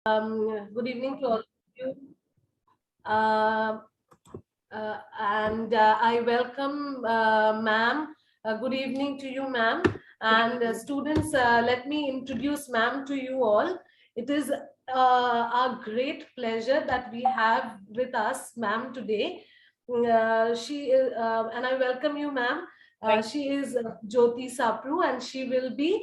Good evening to all of you. Uh, and I welcome ma'am. Good evening to you, ma'am. And students, let me introduce ma'am to you all. It is a great pleasure that we have with us ma'am today. She is, and I welcome you, ma'am. She is Jyoti Sapru, and she will be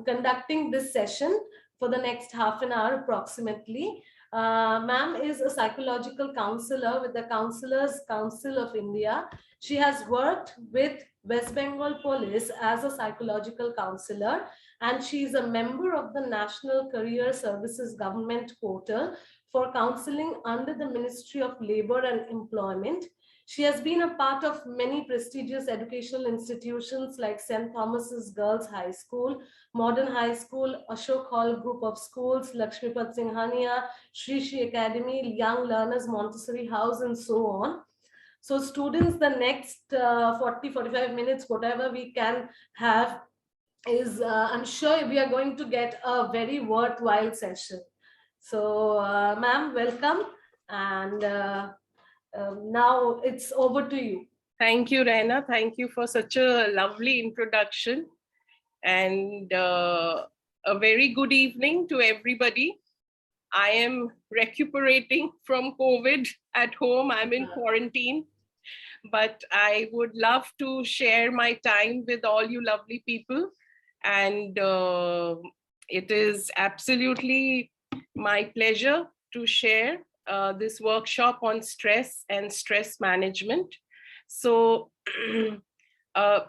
conducting this session for the next half an hour approximately. Ma'am is a psychological counselor with the Counselors Council of India. She has worked with West Bengal Police as a psychological counselor, and she is a member of the National Career Services Government Portal for counseling under the Ministry of Labor and Employment. She has been a part of many prestigious educational institutions like St. Thomas's Girls High School, Modern High School, Ashok Hall Group of Schools, Lakshmipad Singhania, Shri Shri Academy, Young Learners Montessori House, and so on. So students, the next 40-45 minutes, whatever we can have, is I'm sure we are going to get a very worthwhile session. So ma'am, welcome. And now it's over to you. Thank you, Raina. Thank you for such a lovely introduction. And a very good evening to everybody. I am recuperating from COVID at home. I'm in quarantine. But I would love to share my time with all you lovely people. And it is absolutely my pleasure to share this workshop on stress and stress management. So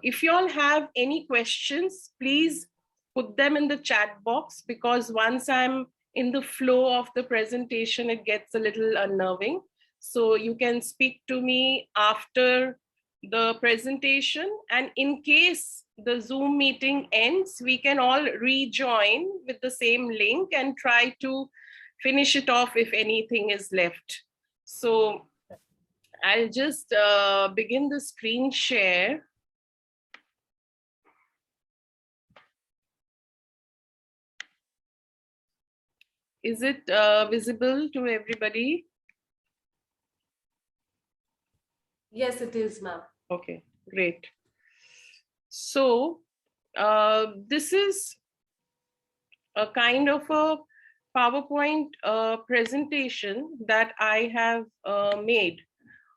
if you all have any questions, please put them in the chat box, because once I'm in the flow of the presentation, it gets a little unnerving. So you can speak to me after the presentation, and in case the Zoom meeting ends, we can all rejoin with the same link and try to finish it off if anything is left. So I'll just begin the screen share. Is it visible to everybody? Yes, it is, ma'am. Okay, great. So this is a kind of a PowerPoint presentation that I have made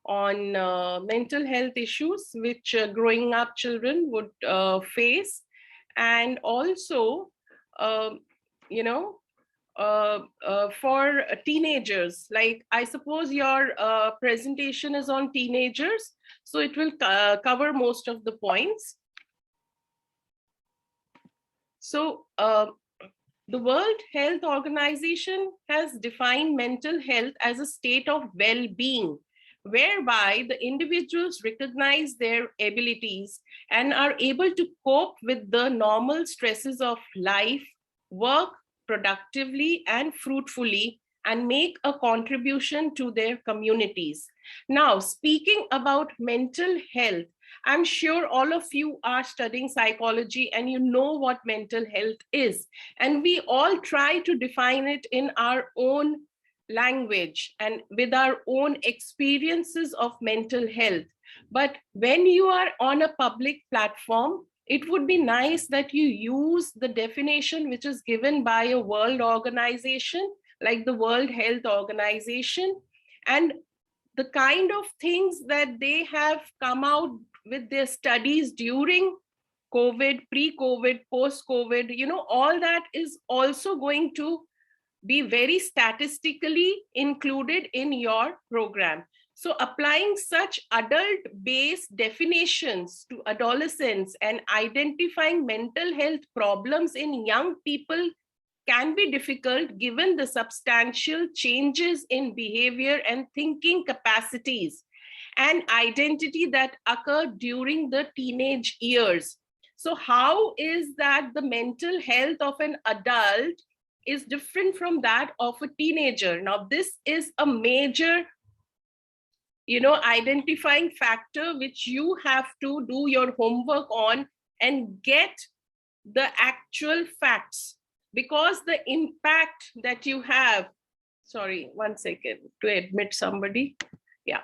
on mental health issues which growing up children would face, and also, for teenagers. Like, I suppose your presentation is on teenagers, so it will cover most of the points. So the World Health Organization has defined mental health as a state of well-being, whereby the individuals recognize their abilities and are able to cope with the normal stresses of life, work productively and fruitfully, and make a contribution to their communities. Now, speaking about mental health, I'm sure all of you are studying psychology and you know what mental health is. And we all try to define it in our own language and with our own experiences of mental health. But when you are on a public platform, it would be nice that you use the definition which is given by a world organization like the World Health Organization, and the kind of things that they have come out with their studies during COVID, pre-COVID, post-COVID, all that is also going to be very statistically included in your program. So applying such adult-based definitions to adolescents and identifying mental health problems in young people can be difficult given the substantial changes in behavior and thinking capacities and identity that occur during the teenage years. So how is that the mental health of an adult is different from that of a teenager? Now, this is a major identifying factor which you have to do your homework on and get the actual facts. because the impact that you have, sorry, 1 second to admit somebody. Yeah.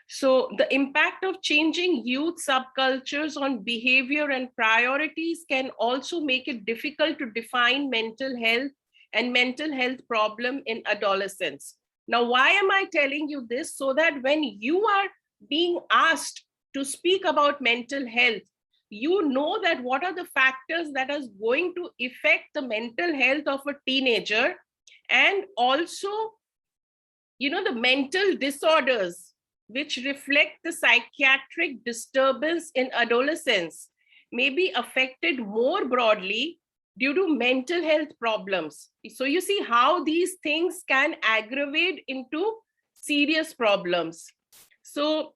So the impact of changing youth subcultures on behavior and priorities can also make it difficult to define mental health and mental health problem in adolescence. Now, why am I telling you this? So that when you are being asked to speak about mental health, you know that what are the factors that are going to affect the mental health of a teenager, and also, you know, the mental disorders which reflect the psychiatric disturbance in adolescence may be affected more broadly due to mental health problems. So you see how these things can aggravate into serious problems. So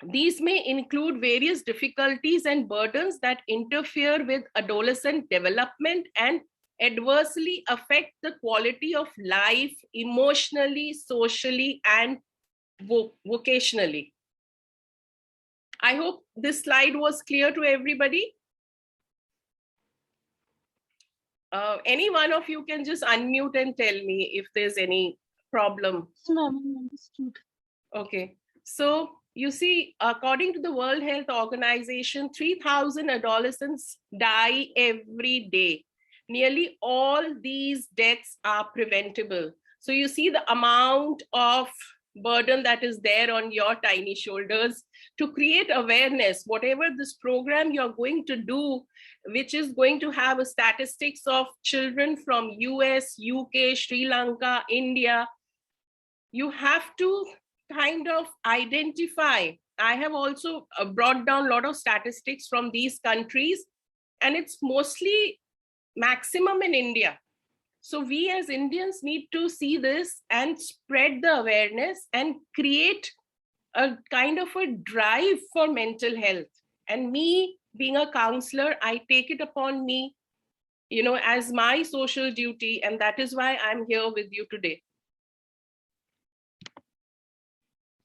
these may include various difficulties and burdens that interfere with adolescent development and adversely affect the quality of life emotionally, socially, and vocationally. I hope this slide was clear to everybody. Any one of you can just unmute and tell me if there's any problem. Understood. Okay, so you see, according to the World Health Organization, 3,000 adolescents die every day. Nearly all these deaths are preventable. So you see the amount of burden that is there on your tiny shoulders to create awareness. Whatever this program you're going to do, which is going to have a statistics of children from US, UK, Sri Lanka, India, you have to kind of identify. I have also brought down a lot of statistics from these countries, and it's mostly maximum in India. So we as Indians need to see this and spread the awareness and create a kind of a drive for mental health. And me being a counselor, I take it upon me, you know, as my social duty, and that is why I'm here with you today.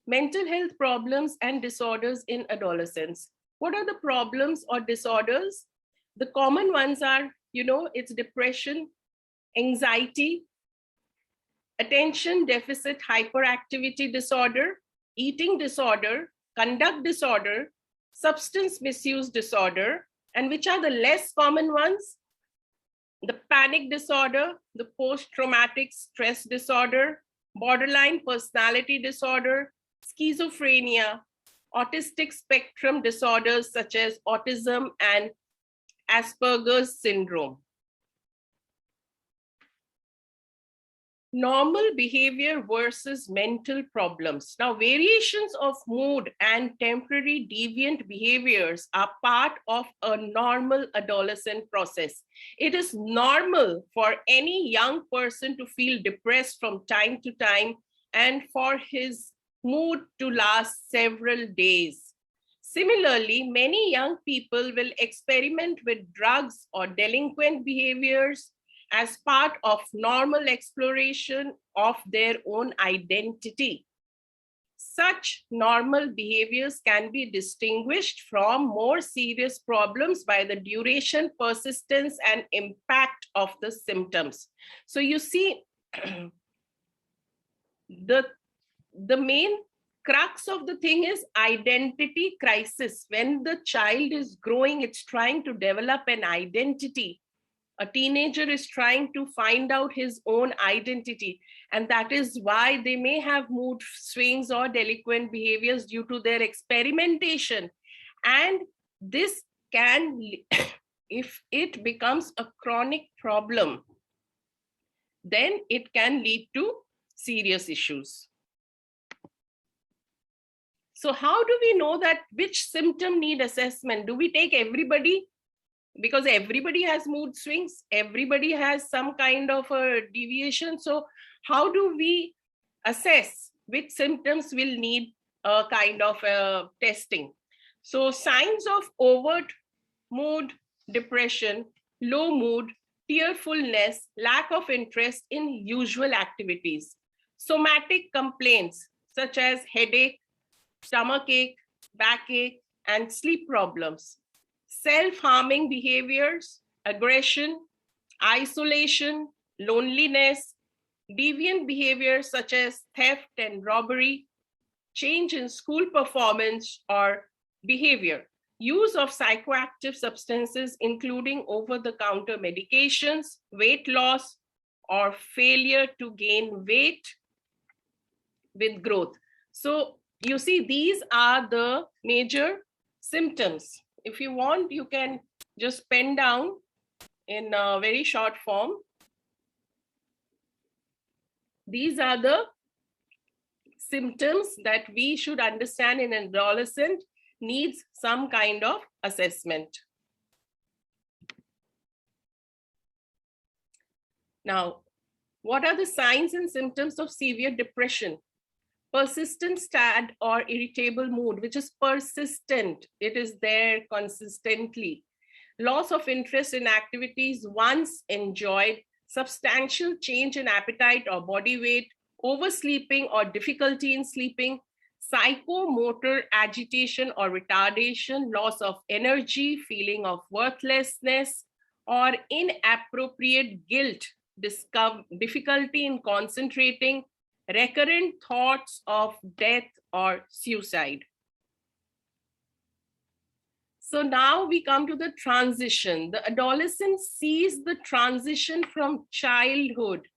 Mental health problems and disorders in adolescence. What are the problems or disorders? The common ones are, you know, it's depression, anxiety, attention deficit hyperactivity disorder, eating disorder, conduct disorder, substance misuse disorder, and which are the less common ones? The panic disorder, the post-traumatic stress disorder, borderline personality disorder, schizophrenia, autistic spectrum disorders such as autism and Asperger's syndrome. Normal behavior versus mental problems. Now, variations of mood and temporary deviant behaviors are part of a normal adolescent process. It is normal for any young person to feel depressed from time to time and for his mood to last several days. Similarly, many young people will experiment with drugs or delinquent behaviors as part of normal exploration of their own identity. Such normal behaviors can be distinguished from more serious problems by the duration, persistence, and impact of the symptoms. So you see, the main crux of the thing is identity crisis. When the child is growing, it's trying to develop an identity. A teenager is trying to find out his own identity. And that is why they may have mood swings or delinquent behaviors due to their experimentation. And this can, if it becomes a chronic problem, then it can lead to serious issues. So how do we know that which symptom need assessment? Do we take everybody? Because everybody has mood swings, everybody has some kind of a deviation. So how do we assess which symptoms will need a kind of testing? So signs of overt mood, depression, low mood, tearfulness, lack of interest in usual activities, somatic complaints such as headache, stomachache, backache, and sleep problems, self-harming behaviors, aggression, isolation, loneliness, deviant behavior such as theft and robbery, change in school performance or behavior, use of psychoactive substances, including over-the-counter medications, weight loss, or failure to gain weight with growth. So you see, these are the major symptoms. If you want, you can just pen down in a very short form. These are the symptoms that we should understand in an adolescent needs some kind of assessment. Now, what are the signs and symptoms of severe depression? Persistent sad or irritable mood, which is persistent. It is there consistently. Loss of interest in activities once enjoyed, substantial change in appetite or body weight, oversleeping or difficulty in sleeping, psychomotor agitation or retardation, loss of energy, feeling of worthlessness, or inappropriate guilt, difficulty in concentrating, recurrent thoughts of death or suicide. So now we come to the transition. The adolescent sees the transition from childhood,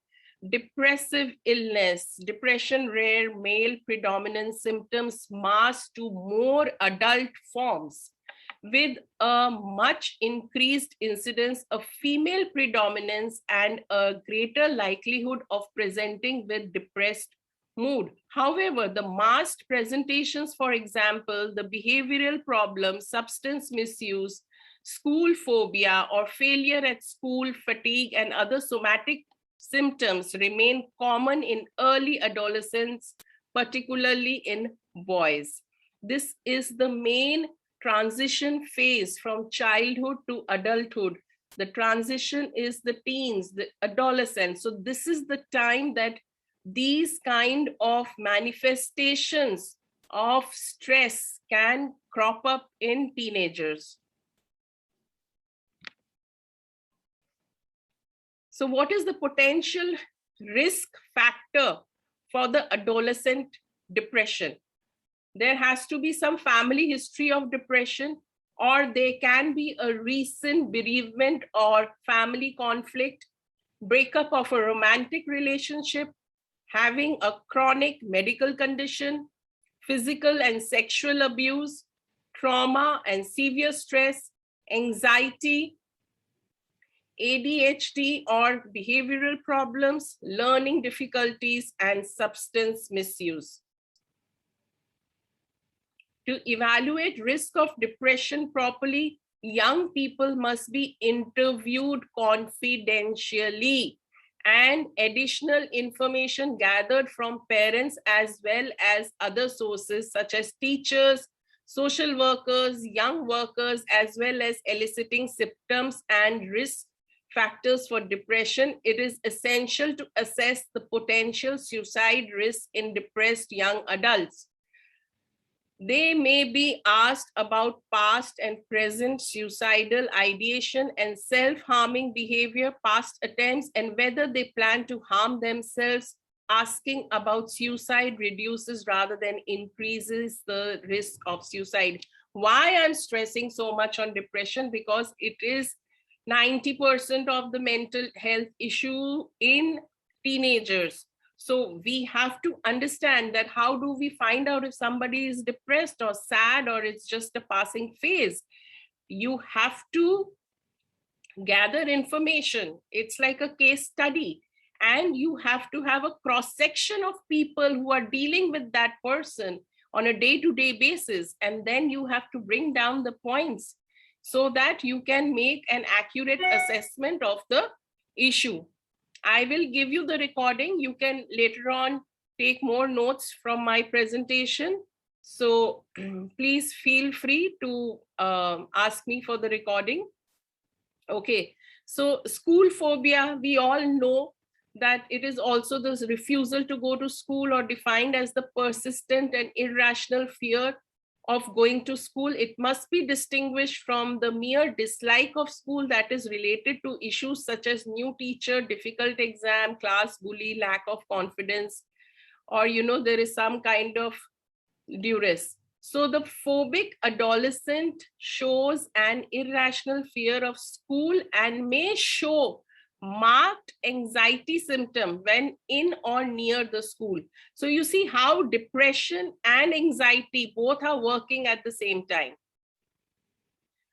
depressive illness, depression, rare male predominant symptoms masked to more adult forms with a much increased incidence of female predominance and a greater likelihood of presenting with depressed mood. However, the masked presentations, for example, the behavioral problems, substance misuse, school phobia, or failure at school, fatigue, and other somatic symptoms remain common in early adolescence, particularly in boys. This is the main transition phase from childhood to adulthood. The transition is the teens, the adolescents. So this is the time that these kind of manifestations of stress can crop up in teenagers. So what is the potential risk factor for the adolescent depression? There has to be some family history of depression, or there can be a recent bereavement or family conflict, breakup of a romantic relationship, having a chronic medical condition, physical and sexual abuse, trauma and severe stress, anxiety, ADHD or behavioral problems, learning difficulties, and substance misuse. To evaluate risk of depression properly, young people must be interviewed confidentially, and additional information gathered from parents as well as other sources such as teachers, social workers, young workers, as well as eliciting symptoms and risk factors for depression. It is essential to assess the potential suicide risk in depressed young adults. They may be asked about past and present suicidal ideation and self-harming behavior, past attempts, and whether they plan to harm themselves. Asking about suicide reduces rather than increases the risk of suicide. Why I'm stressing so much on depression? Because it is 90% of the mental health issue in teenagers. So we have to understand that how do we find out if somebody is depressed or sad or it's just a passing phase? You have to gather information. It's like a case study. And you have to have a cross-section of people who are dealing with that person on a day-to-day basis. And then you have to bring down the points so that you can make an accurate assessment of the issue. I will give you the recording. You can later on take more notes from my presentation. So please feel free to ask me for the recording. Okay, so school phobia, we all know that it is also this refusal to go to school or defined as the persistent and irrational fear of going to school. It must be distinguished from the mere dislike of school that is related to issues such as new teacher, difficult exam, class bully, lack of confidence, or there is some kind of duress. So the phobic adolescent shows an irrational fear of school and may show marked anxiety symptom when in or near the school. So you see how depression and anxiety both are working at the same time.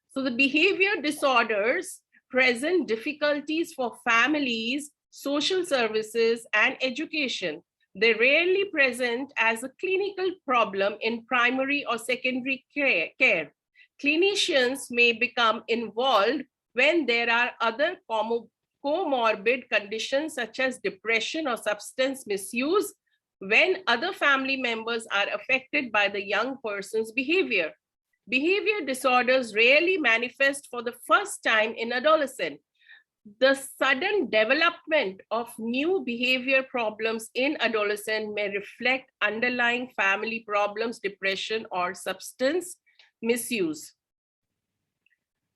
So the behavior disorders present difficulties for families, social services, and education. They rarely present as a clinical problem in primary or secondary care. Clinicians may become involved when there are other comorbid conditions such as depression or substance misuse, when other family members are affected by the young person's behavior. Behavior disorders rarely manifest for the first time in adolescence. The sudden development of new behavior problems in adolescence may reflect underlying family problems, depression, or substance misuse.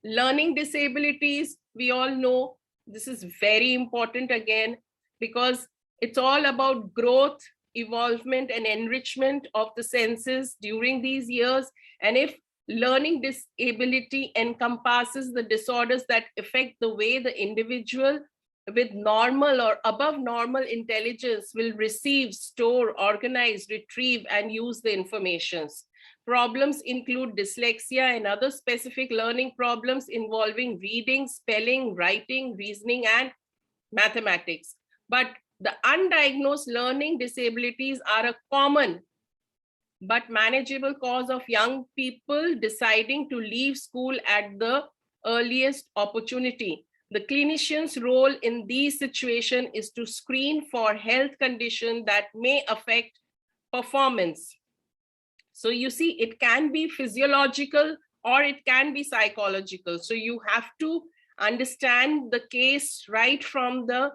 Learning disabilities, we all know this is very important again, because it's all about growth, evolvement, and enrichment of the senses during these years. And if learning disability encompasses the disorders that affect the way the individual with normal or above normal intelligence will receive, store, organize, retrieve, and use the informations. Problems include dyslexia and other specific learning problems involving reading, spelling, writing, reasoning, and mathematics. But the undiagnosed learning disabilities are a common but manageable cause of young people deciding to leave school at the earliest opportunity. The clinician's role in these situations is to screen for health conditions that may affect performance. So you see, it can be physiological or it can be psychological. So you have to understand the case right from the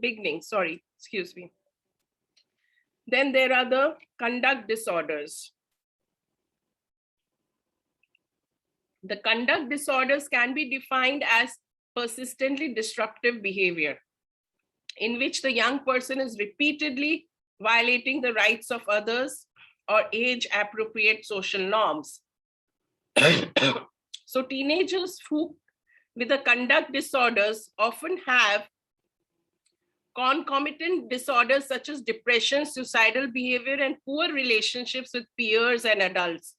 beginning. Sorry, excuse me. Then there are the conduct disorders. The conduct disorders can be defined as persistently disruptive behavior in which the young person is repeatedly violating the rights of others or age-appropriate social norms. So teenagers who with the conduct disorders often have concomitant disorders such as depression, suicidal behavior, and poor relationships with peers and adults.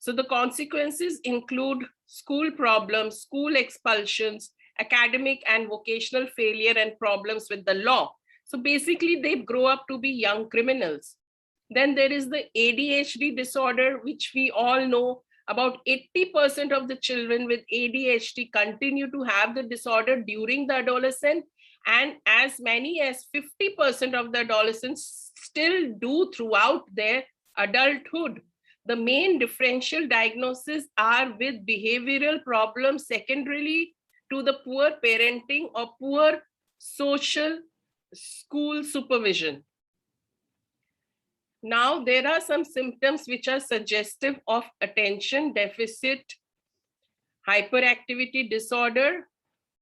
So the consequences include school problems, school expulsions, academic and vocational failure, and problems with the law. So basically, they grow up to be young criminals. Then there is the ADHD disorder, which we all know. About 80% of the children with ADHD continue to have the disorder during the adolescence, and as many as 50% of the adolescents still do throughout their adulthood. The main differential diagnoses are with behavioral problems secondarily to the poor parenting or poor social school supervision. Now, there are some symptoms which are suggestive of attention deficit hyperactivity disorder.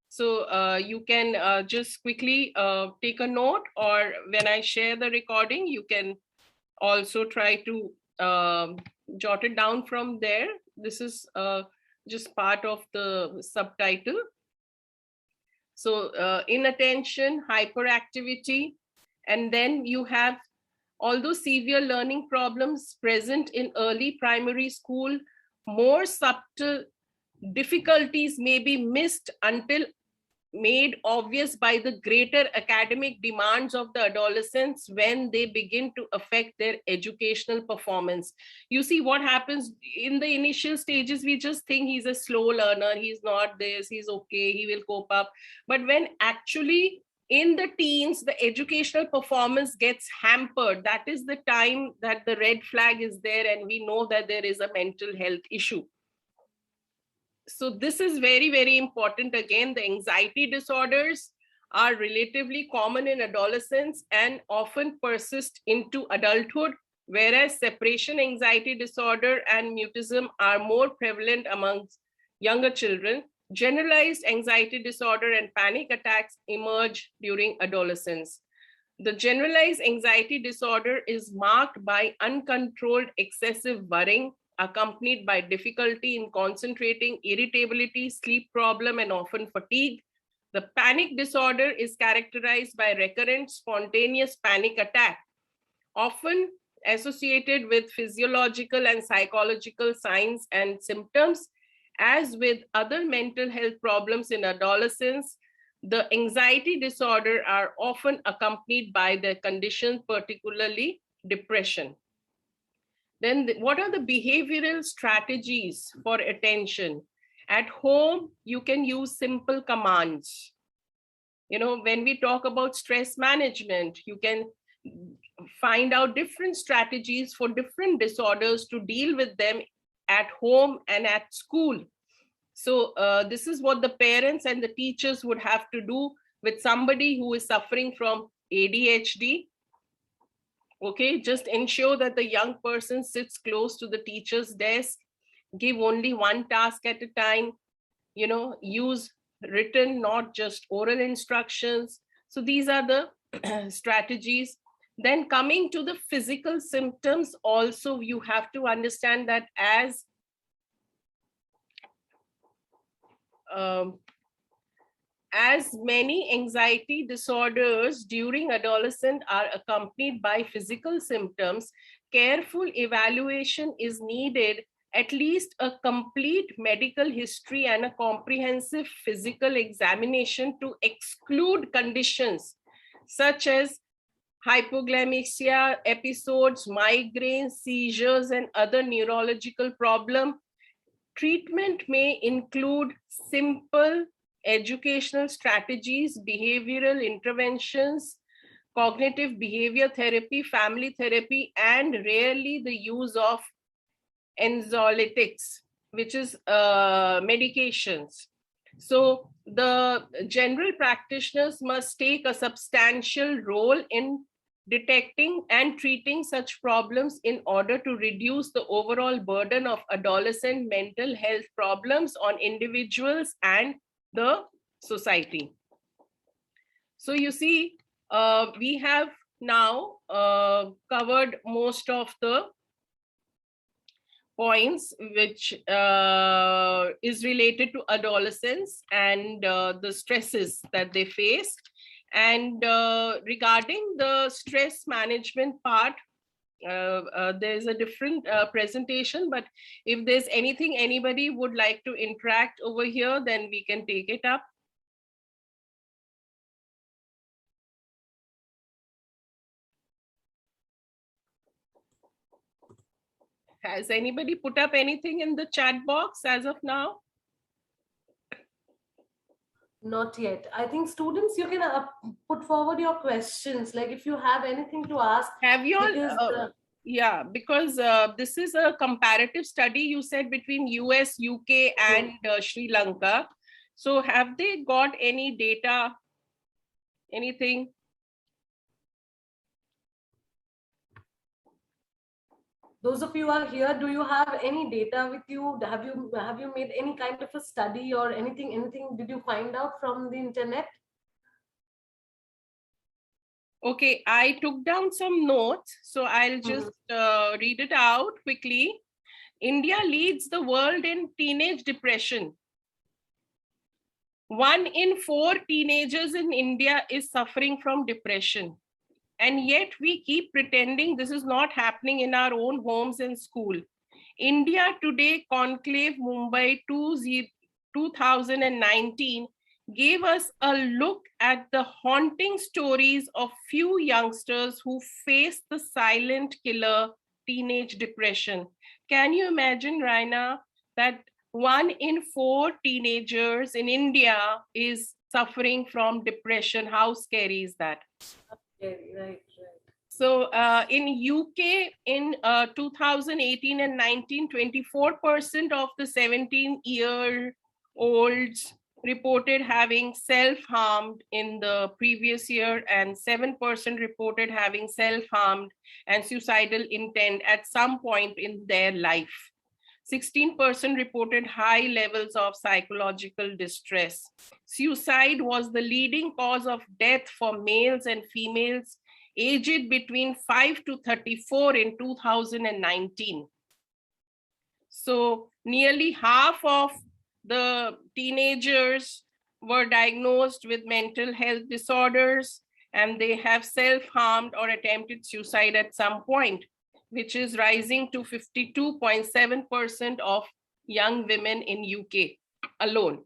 So you can just quickly take a note, or when I share the recording, you can also try to jot it down from there. This is just part of the subtitle. So inattention, hyperactivity, and then you have, although severe learning problems present in early primary school, more subtle difficulties may be missed until made obvious by the greater academic demands of the adolescents when they begin to affect their educational performance. You see what happens in the initial stages, we just think he's a slow learner, he's not this, he's okay, he will cope up. But when actually in the teens, the educational performance gets hampered, that is the time that the red flag is there and we know that there is a mental health issue. So this is very, very important. Again, the anxiety disorders are relatively common in adolescence and often persist into adulthood whereas separation anxiety disorder and mutism are more prevalent amongst younger children. Generalized anxiety disorder and panic attacks emerge during adolescence. The generalized anxiety disorder is marked by uncontrolled excessive worrying, accompanied by difficulty in concentrating, irritability, sleep problem, and often fatigue. The panic disorder is characterized by recurrent spontaneous panic attack, often associated with physiological and psychological signs and symptoms. As with other mental health problems in adolescence, the anxiety disorder are often accompanied by the condition, particularly depression. Then what are the behavioral strategies for attention? At home, you can use simple commands. You know, when we talk about stress management, you can find out different strategies for different disorders to deal with them at home and at school. So this is what the parents and the teachers would have to do with somebody who is suffering from ADHD. Okay, just ensure that the young person sits close to the teacher's desk, give only one task at a time, you know, use written, not just oral instructions. So these are the strategies. Then coming to the physical symptoms, also you have to understand that as many anxiety disorders during adolescence are accompanied by physical symptoms, careful evaluation is needed, at least a complete medical history and a comprehensive physical examination to exclude conditions such as hypoglycemia episodes, migraines, seizures, and other neurological problems. Treatment may include simple educational strategies, behavioral interventions, cognitive behavior therapy, family therapy, and rarely the use of anxiolytics, which is medications. So the general practitioners must take a substantial role in detecting and treating such problems in order to reduce the overall burden of adolescent mental health problems on individuals and the society. So you see, we have now covered most of the points which is related to adolescence and the stresses that they face. And regarding the stress management part, there's a different presentation, but if there's anything anybody would like to interact over here, then we can take it up. Has anybody put up anything in the chat box as of now? Not yet. I think students, you can put forward your questions. Like if you have anything to ask. Have you all? Yeah, because this is a comparative study, you said, between US, UK, and Sri Lanka. So have they got any data, anything? Those of you who are here, do you have any data with you? Have you made any kind of a study or anything did you find out from the internet? Okay, I took down some notes, so I'll just read it out quickly. India leads the world in teenage depression. 1 in 4 teenagers in India is suffering from depression. And yet we keep pretending this is not happening in our own homes and school. India Today Conclave Mumbai 2019 gave us a look at the haunting stories of few youngsters who face the silent killer, teenage depression. Can you imagine, Raina, that 1 in 4 teenagers in India is suffering from depression? How scary is that? Right. So in UK in 2018 and 19, 24% of the 17-year-olds reported having self-harmed in the previous year, and 7% reported having self-harmed and suicidal intent at some point in their life. 16% reported high levels of psychological distress. Suicide was the leading cause of death for males and females aged between 5 to 34 in 2019. So nearly half of the teenagers were diagnosed with mental health disorders, and they have self-harmed or attempted suicide at some point, which is rising to 52.7% of young women in UK alone.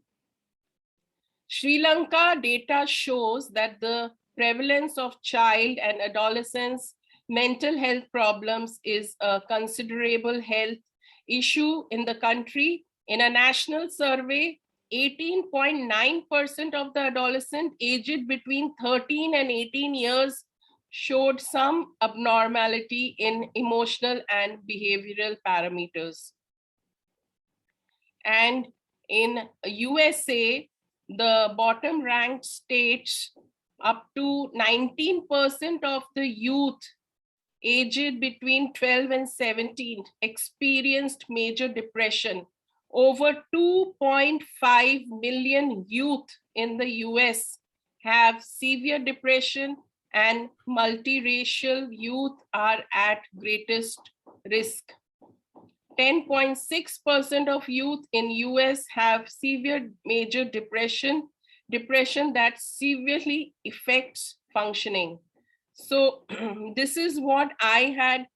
Sri Lanka data shows that the prevalence of child and adolescents' mental health problems is a considerable health issue in the country. In a national survey, 18.9% of the adolescents aged between 13 and 18 years showed some abnormality in emotional and behavioral parameters. And in USA, the bottom ranked states, up to 19% of the youth aged between 12 and 17 experienced major depression. Over 2.5 million youth in the US have severe depression, and multiracial youth are at greatest risk. 10.6% of youth in US have severe major depression that severely affects functioning. So this is what I had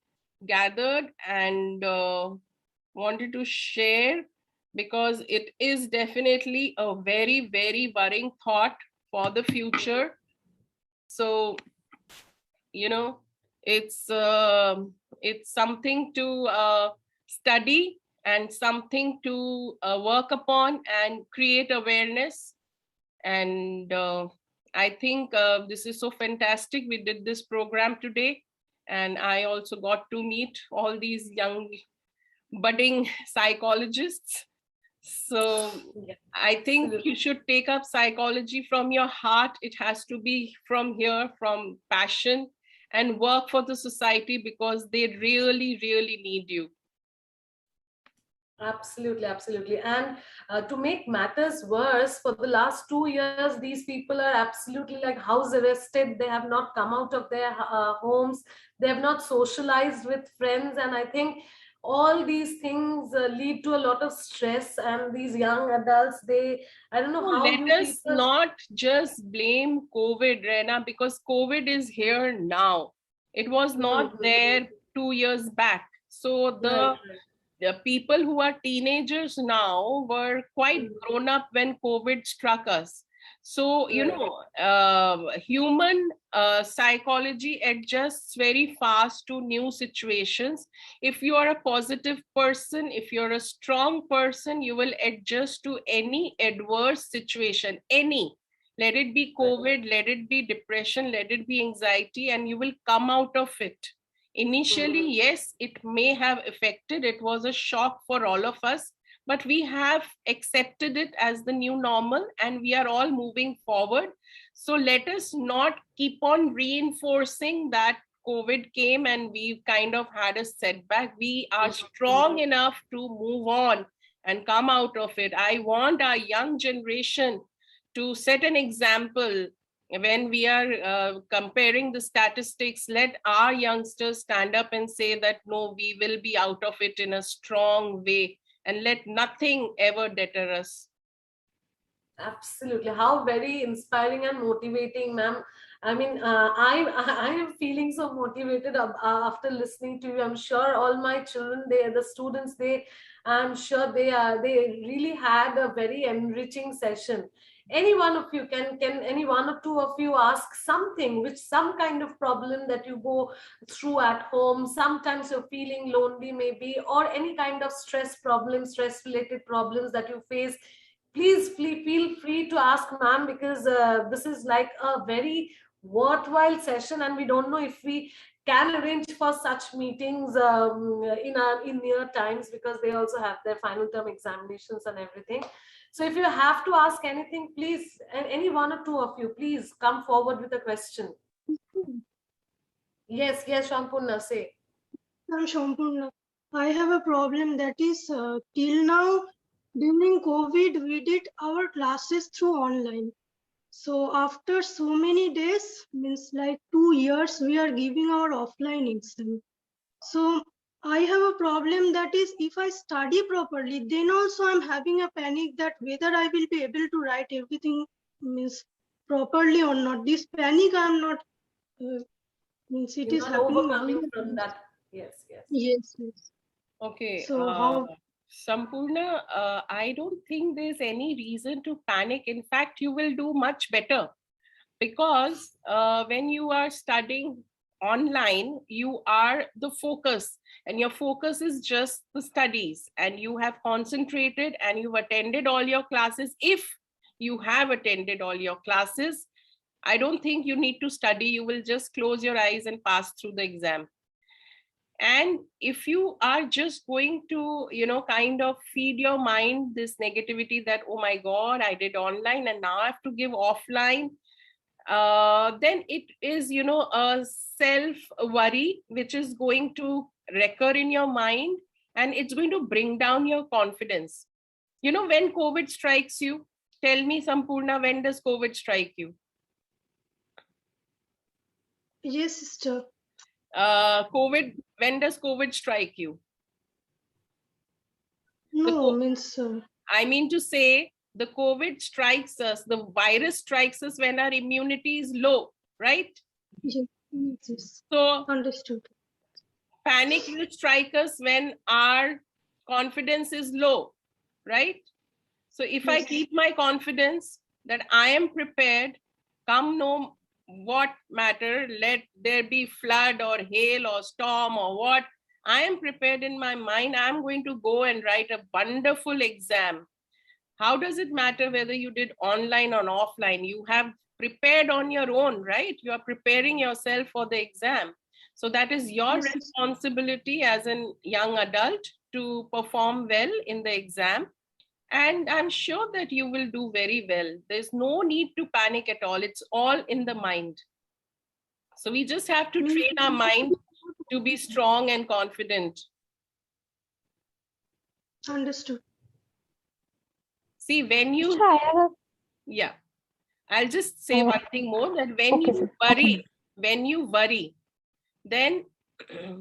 gathered and wanted to share, because it is definitely a very, very worrying thought for the future. So, you know, it's something to study and something to work upon and create awareness. And I think this is so fantastic. We did this program today, and I also got to meet all these young budding psychologists. So yeah, I think you should take up psychology from your heart. It has to be from here, from passion, and work for the society, because they really, really need you. Absolutely, absolutely. And to make matters worse, for the last 2 years, these people are absolutely like house arrested. They have not come out of their homes. They have not socialized with friends. And I think all these things lead to a lot of stress. And these young adults, I don't know how let us people... not just blame COVID, Rena, because COVID is here now. It was not there 2 years back. So the people who are teenagers now were quite grown up when COVID struck us. So, you know, human psychology adjusts very fast to new situations. If you are a positive person, if you're a strong person, you will adjust to any adverse situation, any. Let it be COVID, let it be depression, let it be anxiety, and you will come out of it. Initially, yes, it may have affected. It was a shock for all of us, but we have accepted it as the new normal, and we are all moving forward. So let us not keep on reinforcing that COVID came and we kind of had a setback. We are strong enough to move on and come out of it. I want our young generation to set an example. When we are comparing the statistics, let our youngsters stand up and say that, no, we will be out of it in a strong way, and let nothing ever deter us. Absolutely. How very inspiring and motivating, ma'am. I mean, I am feeling so motivated after listening to you. I'm sure all my children, the students, I'm sure they really had a very enriching session. Any one of you can any one or two of you ask something, which some kind of problem that you go through at home. Sometimes you're feeling lonely maybe, or any kind of stress related problems that you face. Please feel free to ask ma'am, because this is like a very worthwhile session, and we don't know if we can arrange for such meetings in near times, because they also have their final term examinations and everything. So if you have to ask anything, please, any one or two of you, please come forward with a question. Yes, Shampurna, say. I'm Shampurna. I have a problem that is till now during COVID we did our classes through online. So after so many days, means like 2 years, we are giving our offline exam. So I have a problem that is if I study properly, then also I'm having a panic that whether I will be able to write everything means properly or not. This panic I'm not means it You're is not happening overcoming now. from that. Yes. Yes. Okay. So how? Sampurna, I don't think there's any reason to panic. In fact, you will do much better because when you are studying online, you are the focus and your focus is just the studies and you have concentrated and you've attended all your classes. If you have attended all your classes, I don't think you need to study. You will just close your eyes and pass through the exam. And if you are just going to, kind of feed your mind this negativity that, oh my God, I did online and now I have to give offline, then it is, a self worry, which is going to recur in your mind and it's going to bring down your confidence. When COVID strikes you, tell me, Sampurna, when does COVID strike you? Yes, sister. When does COVID strike you? No, means. I mean to say, the COVID strikes us, the virus strikes us when our immunity is low, right? Yes. So, Understood. panic will strike us when our confidence is low, right? So, if I keep my confidence that I am prepared, come no what matter, let there be flood or hail or storm or what, I am prepared in my mind. I'm going to go and write a wonderful exam. How does it matter whether you did online or offline? You have prepared on your own, right? You are preparing yourself for the exam. So that is your responsibility as a young adult to perform well in the exam. And I'm sure that you will do very well. There's no need to panic at all. It's all in the mind. So we just have to train our mind to be strong and confident. Understood. See, when you, yeah, I'll just say one thing more, that when you worry, then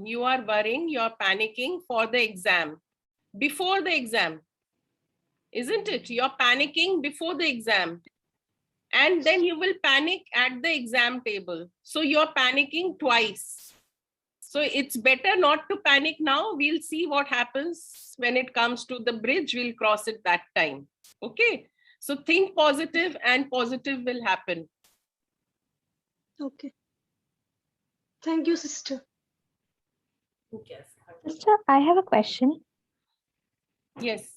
you are worrying, you're panicking for the exam, before the exam, isn't it? You're panicking before the exam. And then you will panic at the exam table. So you're panicking twice. So it's better not to panic now. We'll see what happens when it comes to the bridge. We'll cross it that time. Okay. So think positive and positive will happen. Okay. Thank you, sister. Yes. Sister, I have a question. Yes.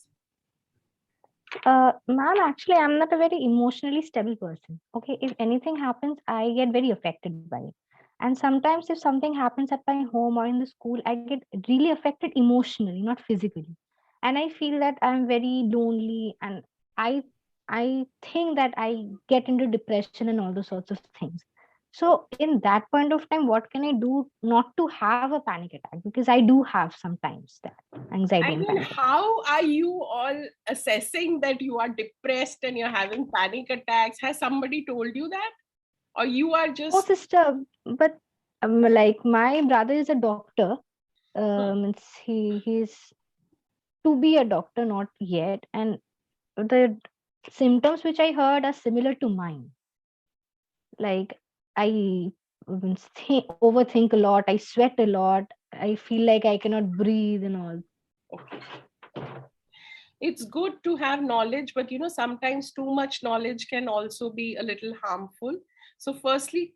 Ma'am, actually, I'm not a very emotionally stable person. Okay, if anything happens, I get very affected by it. And sometimes if something happens at my home or in the school, I get really affected emotionally, not physically. And I feel that I'm very lonely and I think that I get into depression and all those sorts of things. So in that point of time, what can I do not to have a panic attack? Because I do have sometimes that anxiety. I mean, how are you all assessing that you are depressed and you're having panic attacks? Has somebody told you that? Or you are just... Oh, sister, but like my brother is a doctor. He's to be a doctor, not yet. And the symptoms which I heard are similar to mine. Like I overthink a lot. I sweat a lot. I feel like I cannot breathe and all. Okay. It's good to have knowledge, but sometimes too much knowledge can also be a little harmful. So firstly,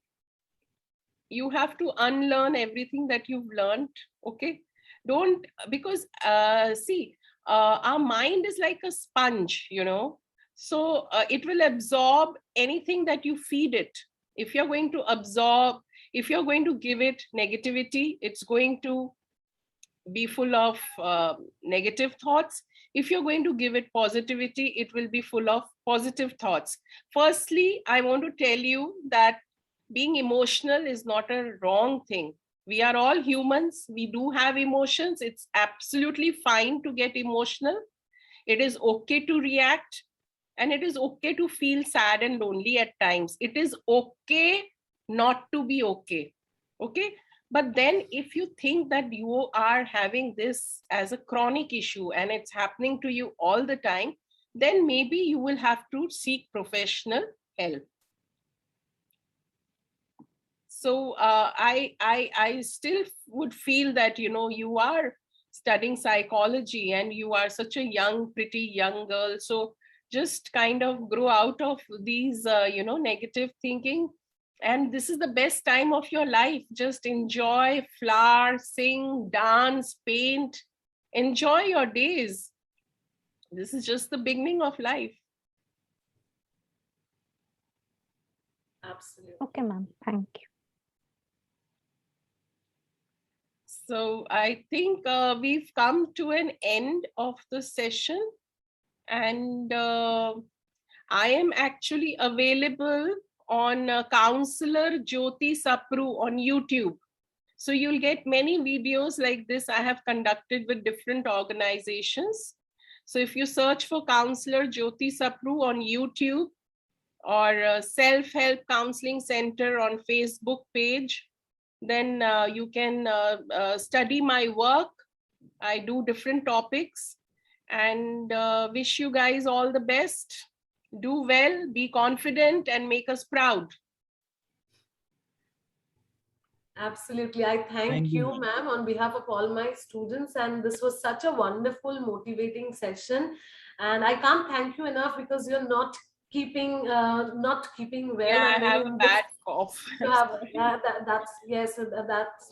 you have to unlearn everything that you've learned. Okay. Don't, because our mind is like a sponge, so it will absorb anything that you feed it. If you're going to give it negativity, it's going to be full of negative thoughts. If you're going to give it positivity, it will be full of positive thoughts. Firstly, I want to tell you that being emotional is not a wrong thing. We are all humans. We do have emotions. It's absolutely fine to get emotional. It is okay to react, and it is okay to feel sad and lonely at times. It is okay not to be okay. Okay. But then if you think that you are having this as a chronic issue and it's happening to you all the time, then maybe you will have to seek professional help. So I still would feel that, you are studying psychology and you are such a pretty young girl. So just kind of grow out of these, negative thinking. And this is the best time of your life. Just enjoy, flower, sing, dance, paint, enjoy your days. This is just the beginning of life. Absolutely. Okay, ma'am. Thank you. So I think we've come to an end of the session, and I am actually available on Counselor Jyoti Sapru on YouTube. So you'll get many videos like this I have conducted with different organizations. So if you search for Counselor Jyoti Sapru on YouTube, or Self-Help Counseling Center on Facebook page, then you can study my work. I do different topics, and wish you guys all the best. Do well, be confident, and make us proud. Absolutely. I thank you, ma'am, on behalf of all my students. And this was such a wonderful, motivating session. And I can't thank you enough because you're not keeping well. Yeah, And I then have a bad cough. you have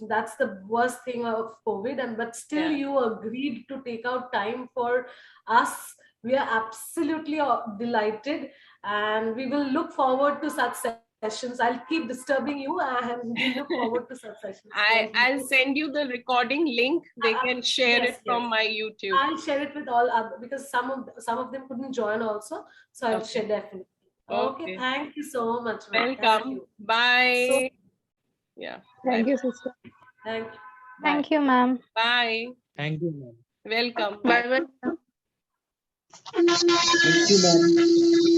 that's the worst thing of COVID. And but still, Yeah. you agreed to take out time for us. We are absolutely delighted, and we will look forward to such sessions. I'll keep disturbing you, and we look forward to such sessions. I'll send you the recording link. They can share yes, it from my YouTube. I'll share it with all other, because some of them couldn't join also. So I'll share definitely. Okay, thank you so much, ma'am. Welcome. Thank you. Bye. Yeah. Thank you, sister. Thank you. Thank you, ma'am. Bye. Thank you, ma'am. Welcome. Bye bye. Thank you, ma'am.